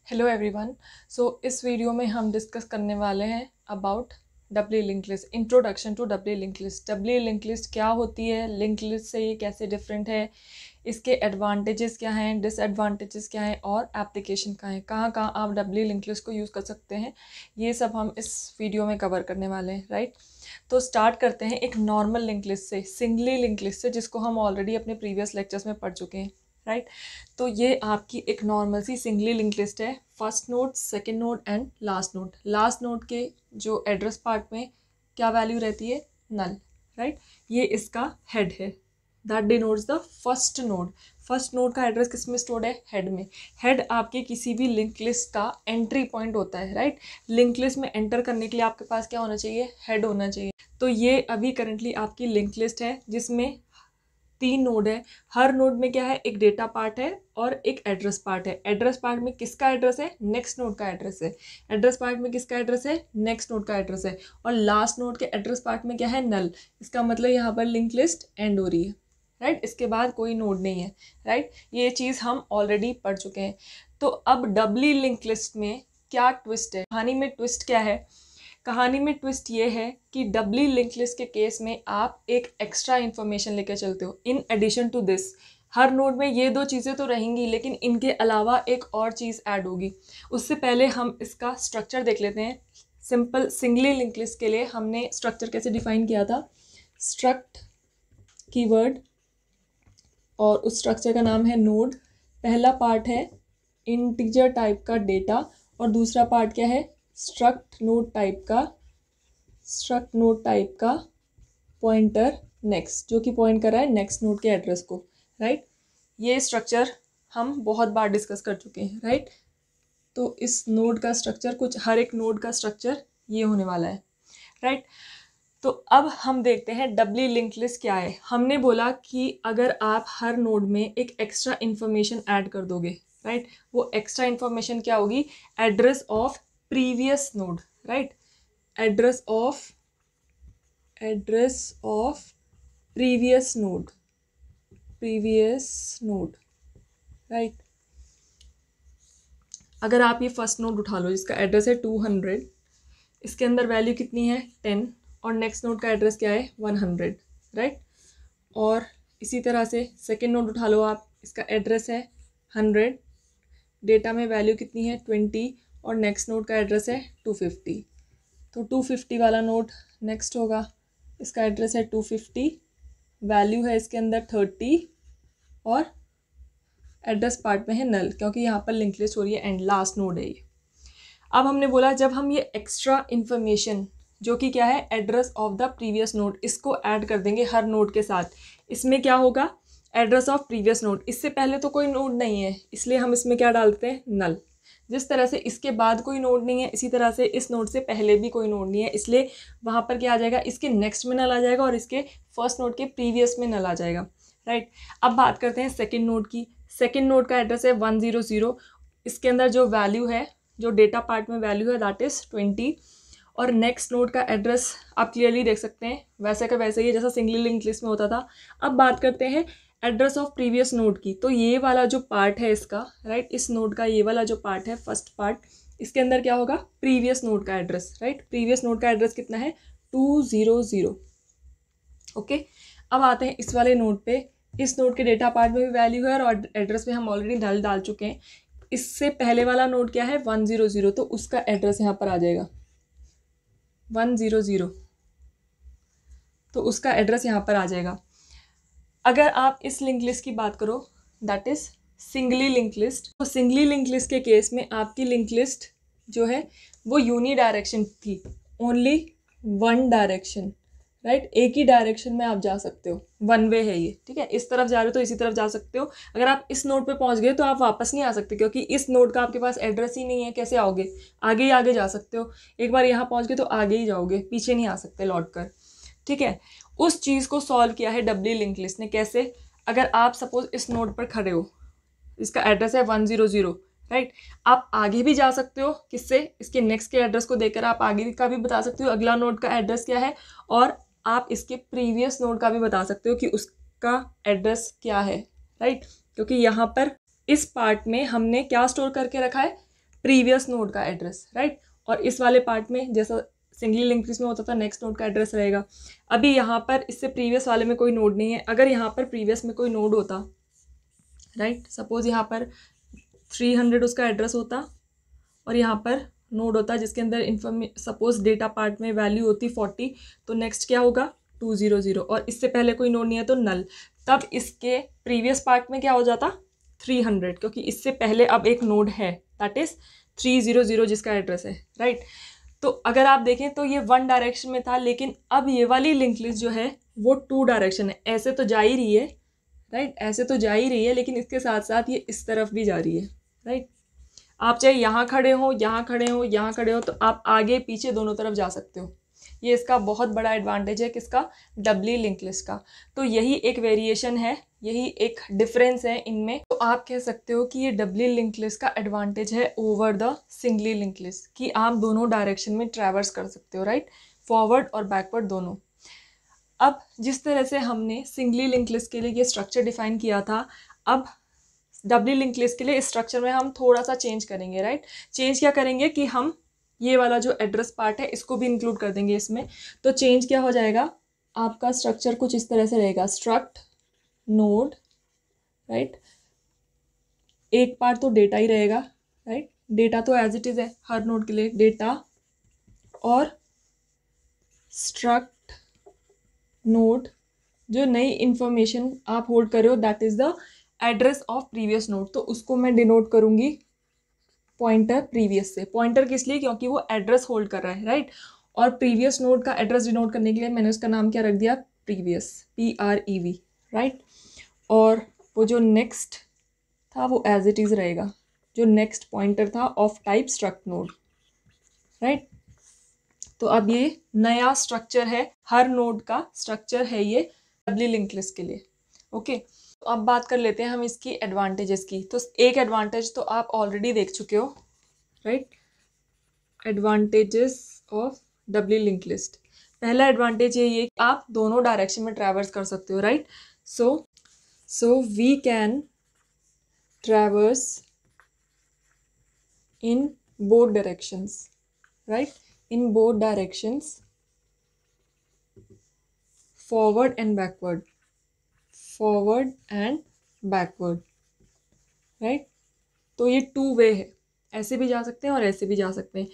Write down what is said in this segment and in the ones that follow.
Hello everyone. इस video में हम डिस्कस करने वाले हैं about doubly link list, introduction to doubly link list. Doubly link list क्या होती है, लिंक लिस्ट से ये कैसे डिफरेंट है, इसके एडवांटेजेस क्या हैं, डिसएडवांटेजेस क्या हैं और एप्लीकेशन क्या है, कहाँ कहाँ आप डब्ल्यू लिंक लिस्ट को यूज़ कर सकते हैं, ये सब हम इस वीडियो में कवर करने वाले हैं। राइट, तो स्टार्ट करते हैं एक नॉर्मल लिंक लिस्ट से, सिंगली लिंक लिस्ट से, जिसको हम ऑलरेडी अपने प्रीवियस लेक्चर्स में पढ़ चुके हैं। राइट, तो ये आपकी एक नॉर्मल सी सिंगली लिंक लिस्ट है। First node, second node and last node. Last node के जो एड्रेस पार्ट में क्या वैल्यू रहती है, नल। राइट, ये इसका हेड है, that denotes the first node. First node का एड्रेस किस में स्टोर्ड है, हेड में। हेड आपके किसी भी लिंक लिस्ट का एंट्री पॉइंट होता है। राइट, लिंक लिस्ट में एंटर करने के लिए आपके पास क्या होना चाहिए, हेड होना चाहिए। तो ये अभी करंटली आपकी लिंक लिस्ट है जिसमें 3 नोड है। हर नोड में क्या है, एक डेटा पार्ट है और एक एड्रेस पार्ट है। एड्रेस पार्ट में किसका एड्रेस है, नेक्स्ट नोड का एड्रेस है। एड्रेस पार्ट में किसका एड्रेस है, नेक्स्ट नोड का एड्रेस है। और लास्ट नोड के एड्रेस पार्ट में क्या है, नल। इसका मतलब यहाँ पर लिंक लिस्ट एंड हो रही है। राइट, इसके बाद कोई नोड नहीं है। राइट, ये चीज़ हम ऑलरेडी पढ़ चुके हैं। तो अब डब्ल्यू लिंक लिस्ट में क्या ट्विस्ट है, कहानी में ट्विस्ट क्या है। कहानी में ट्विस्ट ये है कि डब्ल्यू लिंक लिस्ट के केस में आप एक एक्स्ट्रा इन्फॉर्मेशन लेकर चलते हो। इन एडिशन टू दिस, हर नोड में ये 2 चीज़ें तो रहेंगी, लेकिन इनके अलावा एक और चीज़ ऐड होगी। उससे पहले हम इसका स्ट्रक्चर देख लेते हैं। सिंपल सिंगली लिंक लिस्ट के लिए हमने स्ट्रक्चर कैसे डिफाइन किया था, स्ट्रक्ट कीवर्ड और उस स्ट्रक्चर का नाम है नोड। पहला पार्ट है इंटीजर टाइप का डेटा और दूसरा पार्ट क्या है, स्ट्रक्ट नोड टाइप का पॉइंटर नेक्स्ट, जो कि पॉइंट कर रहा है नेक्स्ट नोड के एड्रेस को। राइट, ये स्ट्रक्चर हम बहुत बार डिस्कस कर चुके हैं। राइट, तो इस नोड का स्ट्रक्चर, कुछ हर एक नोड का स्ट्रक्चर ये होने वाला है। राइट, तो अब हम देखते हैं डब्ल्यू लिंक लिस्ट क्या है। हमने बोला कि अगर आप हर नोड में एक एक्स्ट्रा इन्फॉर्मेशन ऐड कर दोगे, राइट, वो एक्स्ट्रा इन्फॉर्मेशन क्या होगी, address of previous node. Right, address of previous node. Right, अगर आप ये फर्स्ट नोड उठा लो जिसका एड्रेस है 200, इसके अंदर वैल्यू कितनी है 10 और नेक्स्ट नोड का एड्रेस क्या है 100। राइट, और इसी तरह से सेकेंड नोड उठा लो आप, इसका एड्रेस है 100, डेटा में वैल्यू कितनी है 20 और नेक्स्ट नोड का एड्रेस है 250। तो 250 वाला नोड नेक्स्ट होगा, इसका एड्रेस है 250, वैल्यू है इसके अंदर 30 और एड्रेस पार्ट में है नल, क्योंकि यहाँ पर लिंक लिस्ट हो रही है एंड लास्ट नोड है ये। अब हमने बोला जब हम ये एक्स्ट्रा इन्फॉर्मेशन जो कि क्या है, address of the previous node, इसको ऐड कर देंगे हर नोड के साथ। इसमें क्या होगा, एड्रेस ऑफ प्रीवियस नोड। इससे पहले तो कोई नोड नहीं है, इसलिए हम इसमें क्या डालते हैं, नल। जिस तरह से इसके बाद कोई नोड नहीं है, इसी तरह से इस नोड से पहले भी कोई नोड नहीं है, इसलिए वहाँ पर क्या आ जाएगा, इसके नेक्स्ट में नल आ जाएगा और इसके फर्स्ट नोड के प्रीवियस में नल आ जाएगा। राइट, अब बात करते हैं सेकेंड नोड की। सेकेंड नोड का एड्रेस है 100, इसके अंदर जो वैल्यू है, जो डेटा पार्ट में वैल्यू है दैट इज़ 20 और नेक्स्ट नोड का एड्रेस आप क्लियरली देख सकते हैं, वैसे का वैसे ही जैसा सिंगली लिंक लिस्ट में होता था। अब बात करते हैं एड्रेस ऑफ प्रीवियस नोड की। तो ये वाला जो पार्ट है इसका, राइट, इस नोड का ये वाला जो पार्ट है, फर्स्ट पार्ट, इसके अंदर क्या होगा, प्रीवियस नोड का एड्रेस। राइट, प्रीवियस नोड का एड्रेस कितना है 200। ओके, अब आते हैं इस वाले नोड पे। इस नोड के डेटा पार्ट में भी वैल्यू है और एड्रेस में हम ऑलरेडी नल डाल चुके हैं। इससे पहले वाला नोड क्या है 100, तो उसका एड्रेस यहाँ पर आ जाएगा 100, तो उसका एड्रेस यहाँ पर आ जाएगा। अगर आप इस लिंक लिस्ट की बात करो that is singly link list, तो सिंगली लिंक लिस्ट के केस में आपकी लिंक लिस्ट जो है वो यूनी डायरेक्शन थी, ओनली वन डायरेक्शन। राइट, एक ही डायरेक्शन में आप जा सकते हो, वन वे है ये। ठीक है, इस तरफ जा रहे हो तो इसी तरफ जा सकते हो। अगर आप इस नोड पे पहुंच गए तो आप वापस नहीं आ सकते, क्योंकि इस नोड का आपके पास एड्रेस ही नहीं है, कैसे आओगे, आगे ही आगे जा सकते हो। एक बार यहाँ पहुंच गए तो आगे ही जाओगे, पीछे नहीं आ सकते लौट कर। ठीक है, उस चीज़ को सॉल्व किया है डब्ल्यू लिंक लिस्ट ने। कैसे, अगर आप सपोज इस नोड पर खड़े हो, इसका एड्रेस है 100, राइट, आप आगे भी जा सकते हो, किससे, इसके नेक्स्ट के एड्रेस को देकर आप आगे का भी बता सकते हो अगला नोड का एड्रेस क्या है, और आप इसके प्रीवियस नोड का भी बता सकते हो कि उसका एड्रेस क्या है। राइट, क्योंकि यहाँ पर इस पार्ट में हमने क्या स्टोर करके रखा है, प्रीवियस नोड का एड्रेस, राइट। और इस वाले पार्ट में जैसा सिंगली लिंक्ड लिस्ट में होता था नेक्स्ट नोड का एड्रेस रहेगा। अभी यहाँ पर इससे प्रीवियस वाले में कोई नोड नहीं है। अगर यहाँ पर प्रीवियस में कोई नोड होता, राइट, सपोज यहाँ पर 300 उसका एड्रेस होता और यहाँ पर नोड होता जिसके अंदर सपोज डेटा पार्ट में वैल्यू होती 40, तो नेक्स्ट क्या होगा 200 और इससे पहले कोई नोड नहीं है तो नल। तब इसके प्रीवियस पार्ट में क्या हो जाता 300, क्योंकि इससे पहले अब एक नोड है दैट इज 300 जिसका एड्रेस है, राइट। तो अगर आप देखें तो ये वन डायरेक्शन में था, लेकिन अब ये वाली लिंक लिस्ट जो है वो टू डायरेक्शन है। ऐसे तो जा ही रही है, राइट, ऐसे तो जा ही रही है, लेकिन इसके साथ साथ ये इस तरफ भी जा रही है, राइट। आप चाहे यहाँ खड़े हो, यहाँ खड़े हो, यहाँ खड़े हो, तो आप आगे पीछे दोनों तरफ जा सकते हो। ये इसका बहुत बड़ा एडवांटेज है किसका, डबली लिंक लिस्ट का। तो यही एक वेरिएशन है, यही एक डिफरेंस है इनमें। तो आप कह सकते हो कि ये डबली लिंक लिस्ट का एडवांटेज है over the singly link list, कि आप दोनों डायरेक्शन में ट्रैवर्स कर सकते हो, राइट, फॉरवर्ड और बैकवर्ड दोनों। अब जिस तरह से हमने सिंगली लिंक लिस्ट के लिए ये स्ट्रक्चर डिफाइन किया था, अब डबली लिंक लिस्ट के लिए इस स्ट्रक्चर में हम थोड़ा सा चेंज करेंगे, राइट। चेंज क्या करेंगे कि हम ये वाला जो एड्रेस पार्ट है इसको भी इंक्लूड कर देंगे इसमें। तो चेंज क्या हो जाएगा, आपका स्ट्रक्चर कुछ इस तरह से रहेगा, स्ट्रक्ट नोड, राइट। एक पार्ट तो डेटा ही रहेगा, राइट, डेटा तो एज इट इज है हर नोड के लिए, डेटा, और स्ट्रक्ट नोड जो नई इंफॉर्मेशन आप होल्ड कर रहे हो that is the address of previous node. तो उसको मैं डिनोट करूंगी पॉइंटर प्रीवियस से। पॉइंटर किस लिए, क्योंकि वो एड्रेस होल्ड कर रहा है, राइट। और प्रीवियस नोड का एड्रेस डिनोट करने के लिए मैंने उसका नाम क्या रख दिया, प्रीवियस, PREV, राइट। और वो जो नेक्स्ट था वो एज इट इज रहेगा, जो नेक्स्ट पॉइंटर था of type struct node, right. तो अब ये नया स्ट्रक्चर है, हर नोड का स्ट्रक्चर है ये डबली लिंक लिस्ट के लिए, ओके। तो अब बात कर लेते हैं हम इसकी एडवांटेजेस की। तो एक एडवांटेज तो आप ऑलरेडी देख चुके हो, right, advantages of doubly link list. पहला एडवांटेज यही है कि आप दोनों डायरेक्शन में ट्रैवर्स कर सकते हो, right. So we can traverse in both directions, right, in both directions, forward and backward, forward and backward, right. तो ये टू वे है, ऐसे भी जा सकते हैं और ऐसे भी जा सकते हैं।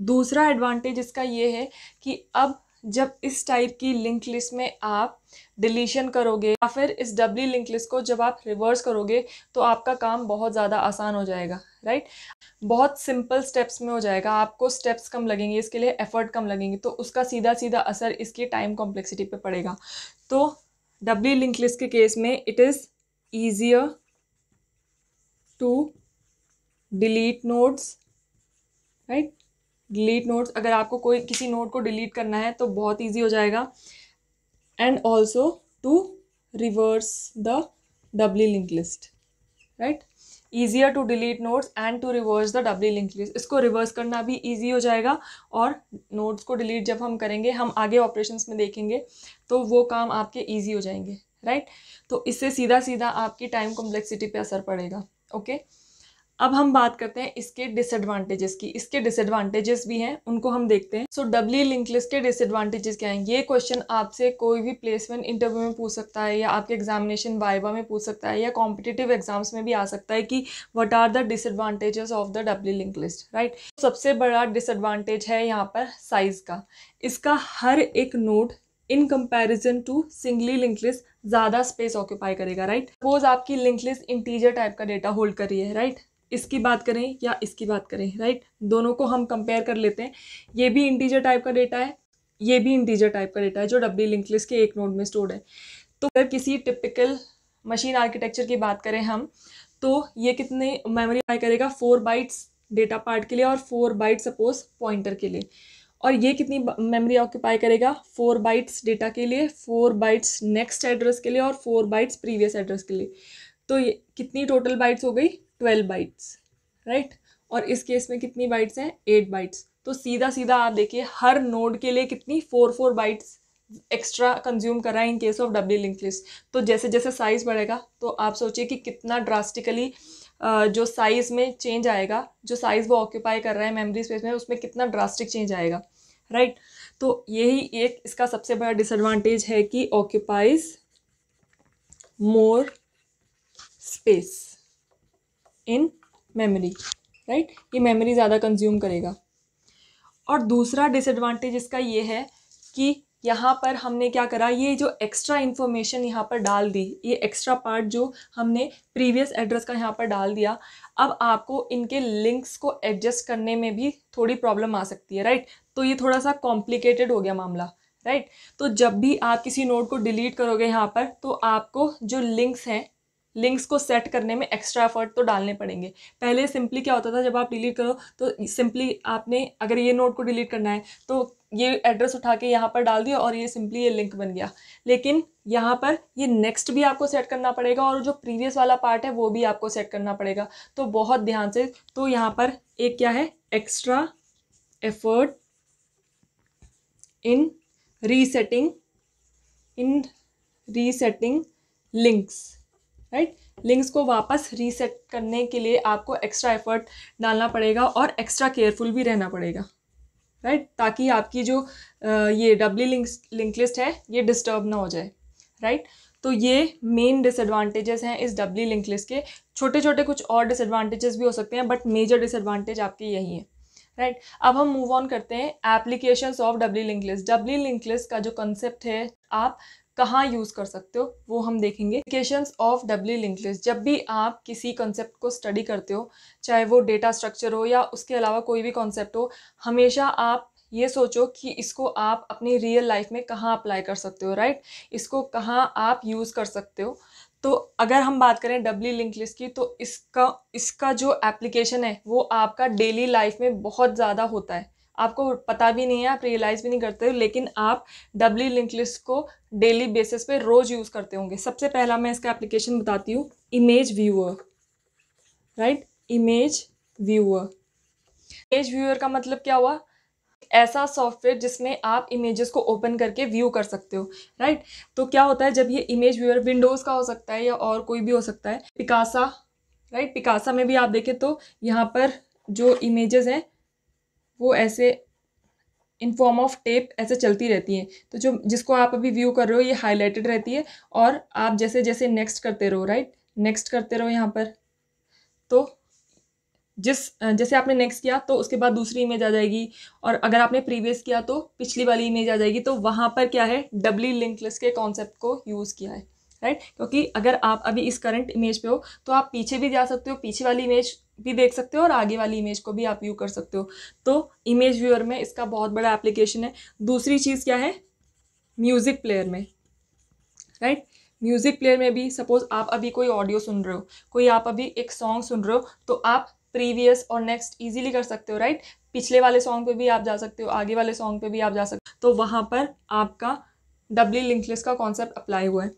दूसरा एडवांटेज इसका ये है कि अब जब इस टाइप की लिंक लिस्ट में आप डिलीशन करोगे या फिर इस डबली लिंक लिस्ट को जब आप रिवर्स करोगे तो आपका काम बहुत ज़्यादा आसान हो जाएगा, राइट। बहुत सिंपल स्टेप्स में हो जाएगा, आपको स्टेप्स कम लगेंगे, इसके लिए एफर्ट कम लगेंगे, तो उसका सीधा सीधा असर इसकी टाइम कॉम्प्लेक्सिटी पे पड़ेगा। तो डबली लिंक लिस्ट के केस में it is easier to delete nodes, right, delete nodes. अगर आपको कोई किसी नोड को डिलीट करना है तो बहुत इजी हो जाएगा। And also to reverse the doubly link list, right, easier to delete nodes and to reverse the doubly link list. इसको रिवर्स करना भी ईजी हो जाएगा और नोड्स को डिलीट जब हम करेंगे, हम आगे ऑपरेशंस में देखेंगे, तो वो काम आपके ईजी हो जाएंगे, राइट। तो इससे सीधा सीधा आपकी टाइम कॉम्प्लेक्सिटी पे असर पड़ेगा, ओके। अब हम बात करते हैं इसके डिसएडवांटेजेस की। इसके डिसएडवांटेजेस भी हैं, उनको हम देखते हैं। सो डबली लिंक लिस्ट के डिसएडवांटेजेस क्या हैं, ये क्वेश्चन आपसे कोई भी प्लेसमेंट इंटरव्यू में पूछ सकता है, या आपके एग्जामिनेशन वाइवा में पूछ सकता है, या कॉम्पिटिटिव एग्जाम्स में भी आ सकता है कि what are the disadvantages of the doubly link list, right. सबसे बड़ा डिसएडवांटेज है यहाँ पर साइज का। इसका हर एक node in comparison to singly link list ज़्यादा स्पेस ऑक्यूपाई करेगा, राइट। सपोज आपकी लिंक लिस्ट इंटीजर टाइप का डेटा होल्ड कर रही है, राइट, इसकी बात करें या इसकी बात करें, राइट, दोनों को हम कंपेयर कर लेते हैं। ये भी इंटीजर टाइप का डेटा है, ये भी इंटीजर टाइप का डेटा है जो डबली लिंक लिस्ट के एक नोड में स्टोर्ड है। तो अगर किसी टिपिकल मशीन आर्किटेक्चर की बात करें हम, तो ये कितने मेमोरी ऑक्यूपाई करेगा, 4 बाइट्स डेटा पार्ट के लिए और 4 बाइट्स सपोज पॉइंटर के लिए। और ये कितनी मेमोरी ऑक्यूपाई करेगा, 4 बाइट्स डेटा के लिए, 4 बाइट्स नेक्स्ट एड्रेस के लिए और 4 बाइट्स प्रीवियस एड्रेस के लिए। तो ये कितनी टोटल बाइट्स हो गई, 12 बाइट्स, राइट। और इस केस में कितनी बाइट्स हैं, 8 बाइट्स। तो सीधा सीधा आप देखिए हर नोड के लिए कितनी 4 बाइट्स एक्स्ट्रा कंज्यूम कर रहा है in case of doubly link list. तो जैसे जैसे साइज बढ़ेगा तो आप सोचिए कि कितना ड्रास्टिकली जो साइज़ में चेंज आएगा, जो साइज़ वो ऑक्यूपाई कर रहा है मेमोरी स्पेस में, उसमें कितना ड्रास्टिक चेंज आएगा, राइट। तो यही एक इसका सबसे बड़ा डिसएडवांटेज है कि occupies more space in memory, right. ये मेमोरी ज़्यादा कंज्यूम करेगा। और दूसरा डिसएडवांटेज इसका ये है कि यहाँ पर हमने क्या करा, ये जो एक्स्ट्रा इन्फॉर्मेशन यहाँ पर डाल दी, ये एक्स्ट्रा पार्ट जो हमने प्रीवियस एड्रेस का यहाँ पर डाल दिया, अब आपको इनके लिंक्स को एडजस्ट करने में भी थोड़ी प्रॉब्लम आ सकती है, राइट। तो ये थोड़ा सा कॉम्प्लिकेटेड हो गया मामला, राइट। तो जब भी आप किसी नोड को डिलीट करोगे यहाँ पर, तो आपको जो लिंक्स हैं, लिंक्स को सेट करने में एक्स्ट्रा एफर्ट तो डालने पड़ेंगे। पहले सिंपली क्या होता था, जब आप डिलीट करो तो सिंपली आपने अगर ये नोड को डिलीट करना है तो ये एड्रेस उठा के यहाँ पर डाल दिया और ये सिंपली ये लिंक बन गया। लेकिन यहाँ पर ये नेक्स्ट भी आपको सेट करना पड़ेगा और जो प्रीवियस वाला पार्ट है वो भी आपको सेट करना पड़ेगा। तो बहुत ध्यान से, तो यहाँ पर एक क्या है, extra effort in resetting links, right. Links को वापस रीसेट करने के लिए आपको एक्स्ट्रा एफर्ट डालना पड़ेगा और एक्स्ट्रा केयरफुल भी रहना पड़ेगा, राइट, ताकि आपकी जो ये डब्ली लिंक लिस्ट है ये डिस्टर्ब ना हो जाए, राइट। तो ये मेन डिसएडवांटेजेस हैं इस डब्ली लिंक लिस्ट के। छोटे छोटे कुछ और डिसएडवांटेजेस भी हो सकते हैं, बट मेजर डिसएडवांटेज आपके यही है, राइट। अब हम मूव ऑन करते हैं applications of doubly link list. Doubly link list का जो कंसेप्ट है आप कहाँ यूज़ कर सकते हो वो हम देखेंगे। Applications of doubly link list, जब भी आप किसी कॉन्सेप्ट को स्टडी करते हो, चाहे वो डेटा स्ट्रक्चर हो या उसके अलावा कोई भी कॉन्सेप्ट हो, हमेशा आप ये सोचो कि इसको आप अपनी रियल लाइफ में कहाँ अप्लाई कर सकते हो, राइट। इसको कहाँ आप यूज़ कर सकते हो। तो अगर हम बात करें डब्ली लिंक लिस्ट की, तो इसका जो एप्लीकेशन है वो आपका डेली लाइफ में बहुत ज़्यादा होता है, आपको पता भी नहीं है, आप रियलाइज़ भी नहीं करते हो, लेकिन आप डब्ली लिंक लिस्ट को डेली बेसिस पे रोज़ यूज़ करते होंगे। सबसे पहला मैं इसका एप्लीकेशन बताती हूँ, image viewer, right. Image viewer का मतलब क्या हुआ, ऐसा सॉफ्टवेयर जिसमें आप इमेजेस को ओपन करके व्यू कर सकते हो, राइट। तो क्या होता है, जब ये इमेज व्यूअर विंडोज़ का हो सकता है या और कोई भी हो सकता है, पिकासा, राइट। पिकासा में भी आप देखें तो यहाँ पर जो इमेजेस हैं वो ऐसे इन फॉर्म ऑफ टेप ऐसे चलती रहती हैं। तो जो जिसको आप अभी व्यू कर रहे हो ये हाईलाइटेड रहती है और आप जैसे जैसे नेक्स्ट करते रहो, राइट, नेक्स्ट करते रहो यहाँ पर, तो जैसे आपने नेक्स्ट किया तो उसके बाद दूसरी इमेज आ जाएगी, और अगर आपने प्रीवियस किया तो पिछली वाली इमेज आ जाएगी। तो वहाँ पर क्या है, डब्ली लिंक लिस्ट के कॉन्सेप्ट को यूज़ किया है, राइट। क्योंकि अगर आप अभी इस करंट इमेज पे हो तो आप पीछे भी जा सकते हो, पीछे वाली इमेज भी देख सकते हो और आगे वाली इमेज को भी आप व्यू कर सकते हो। तो इमेज व्यूअर में इसका बहुत बड़ा एप्लीकेशन है। दूसरी चीज़ क्या है, म्यूज़िक प्लेयर में, राइट। म्यूज़िक प्लेयर में भी सपोज़ आप अभी कोई ऑडियो सुन रहे हो, कोई आप अभी एक सॉन्ग सुन रहे हो, तो आप प्रीवियस और नेक्स्ट इजीली कर सकते हो, राइट। पिछले वाले सॉन्ग पे भी आप जा सकते हो, आगे वाले सॉन्ग पे भी आप जा सकते हो। तो वहाँ पर आपका डब्ली लिंक लिस्ट का कॉन्सेप्ट अप्लाई हुआ है।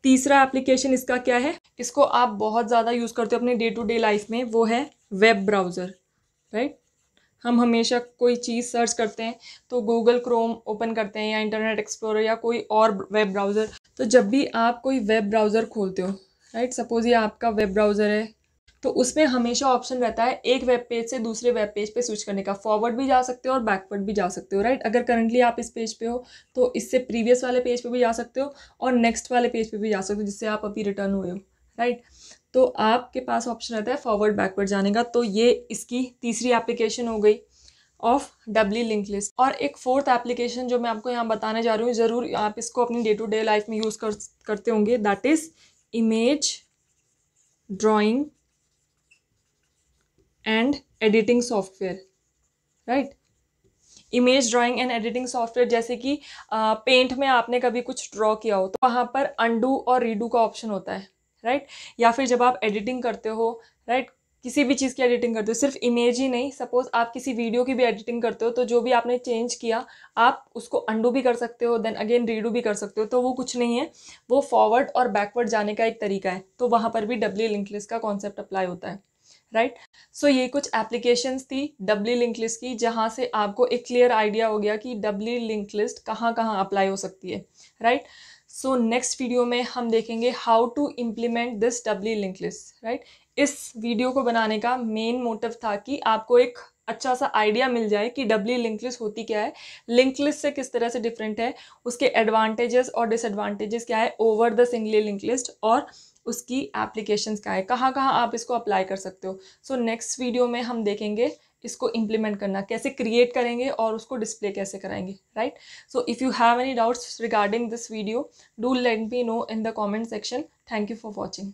तीसरा एप्लीकेशन इसका क्या है, इसको आप बहुत ज़्यादा यूज़ करते हो अपने डे टू डे लाइफ में, वो है वेब ब्राउज़र, राइट। हम हमेशा कोई चीज़ सर्च करते हैं तो गूगल क्रोम ओपन करते हैं या इंटरनेट एक्सप्लोरर या कोई और वेब ब्राउज़र। तो जब भी आप कोई वेब ब्राउज़र खोलते हो, राइट, सपोज़ ये आपका वेब ब्राउज़र है, तो उसमें हमेशा ऑप्शन रहता है एक वेब पेज से दूसरे वेब पेज पे स्विच करने का। फॉरवर्ड भी जा सकते हो और बैकवर्ड भी जा सकते हो, राइट। अगर करंटली आप इस पेज पे हो तो इससे प्रीवियस वाले पेज पे भी जा सकते हो और नेक्स्ट वाले पेज पे भी जा सकते हो जिससे आप अभी रिटर्न हुए हो, राइट। तो आपके पास ऑप्शन रहता है फॉरवर्ड बैकवर्ड जाने का। तो ये इसकी तीसरी एप्लीकेशन हो गई ऑफ डब्ली लिंक लिस्ट। और एक फोर्थ एप्लीकेशन जो मैं आपको यहाँ बताने जा रही हूँ, ज़रूर आप इसको अपनी डे टू डे लाइफ में यूज़ करते होंगे, that is image drawing and editing software, right. Image drawing and editing software, जैसे कि पेंट में आपने कभी कुछ ड्रॉ किया हो तो वहाँ पर अंडू और रीडू का ऑप्शन होता है, राइट। या फिर जब आप एडिटिंग करते हो, राइट, किसी भी चीज़ की एडिटिंग करते हो, सिर्फ इमेज ही नहीं, सपोज आप किसी वीडियो की भी एडिटिंग करते हो तो जो भी आपने चेंज किया आप उसको अंडू भी कर सकते हो, देन अगेन रीडू भी कर सकते हो। तो वो कुछ नहीं है, वो फॉरवर्ड और बैकवर्ड जाने का एक तरीका है। तो वहाँ पर भी डब्ली लिंक लिस्ट का कॉन्सेप्ट अप्लाई होता है, राइट। सो ये कुछ एप्लीकेशंस थी डब्ली लिंक लिस्ट की, जहाँ से आपको एक क्लियर आइडिया हो गया कि डब्ली लिंक लिस्ट कहाँ कहाँ अप्लाई हो सकती है, राइट। सो नेक्स्ट वीडियो में हम देखेंगे how to implement this doubly link list, right. इस वीडियो को बनाने का मेन मोटिव था कि आपको एक अच्छा सा आइडिया मिल जाए कि डबली लिंक लिस्ट होती क्या है, लिंक लिस्ट से किस तरह से डिफरेंट है, उसके एडवांटेजेस और डिसएडवांटेजेस क्या है over the singly link list, और उसकी एप्लीकेशंस क्या है, कहाँ कहाँ आप इसको अप्लाई कर सकते हो। सो नेक्स्ट वीडियो में हम देखेंगे इसको इम्प्लीमेंट करना कैसे, क्रिएट करेंगे और उसको डिस्प्ले कैसे कराएंगे, right. So if you have any doubts regarding this video, do let me know in the comment section. Thank you for watching.